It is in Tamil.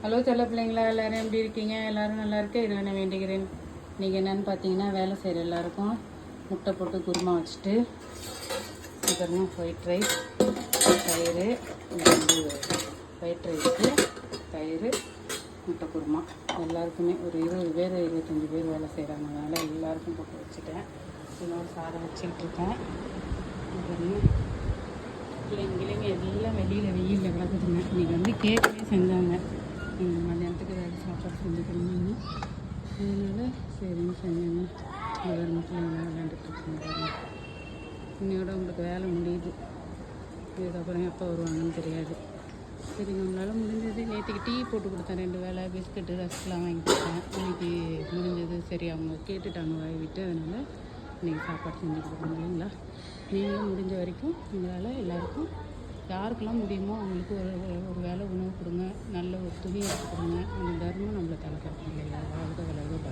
ஹலோ செல்ல பிள்ளைங்களா, எல்லோரும் எப்படி இருக்கீங்க? எல்லோரும் நல்லா இருக்க இறைவனை வேண்டுகிறேன். இன்றைக்கி என்னென்னு பார்த்தீங்கன்னா, வேலை செய்கிற எல்லாருக்கும் முட்டை போட்டு குருமா வச்சுட்டு அப்புறமா ஒயிட் ரைஸ், தயிர், ஒயிட் ரைஸு, தயிர், முட்டை குருமா எல்லாருக்குமே ஒரு 20 பேர் 25 பேர் வேலை செய்கிறாங்க. அதனால் எல்லாருக்கும் போட்டு வச்சுட்டேன். இன்னொரு சாதம் வச்சுக்கிட்டு இருக்கேன். அப்புறமா பிள்ளைங்க எல்லாம் வெளியில் வெயிலில் கிடக்குதுங்க. இன்றைக்கி வந்து கேக்கே செஞ்சாங்க. மதியானத்துக்கு ஏதாவது சாப்பாடு செஞ்சுக்கணும்னு, அதனால் சரின்னு செஞ்சாங்க. ஒரு பிள்ளைங்களாம் விளையாண்டுட்ருக்காங்க. இன்னையோட உங்களுக்கு வேலை முடியுது. இதுக்கப்புறம் எப்போ வருவாங்கன்னு தெரியாது. சரி, நம்மளால் முடிஞ்சது. நேற்றுக்கு டீ போட்டு கொடுத்தேன் 2 வேளை, பிஸ்கட்டு ரஸ்க்லாம் வாங்கி கொடுத்தேன். இன்றைக்கி முடிஞ்சது. சரி, அவங்க கேட்டுட்டாங்க வாய் விட்டு, அதனால் இன்றைக்கி சாப்பாடு செஞ்சு கொடுக்கணும் இல்லைங்களா. நீங்களும் முடிஞ்ச வரைக்கும் உங்களால் எல்லாருக்கும் யாருக்கெல்லாம் முடியுமோ அவங்களுக்கு ஒரு வேளை உணவு கொடுங்க, நல்ல ஒரு துணி எடுத்து கொடுங்க. அந்த தர்மம் நம்மளை தலைக்காட்டும் இல்லைங்களா.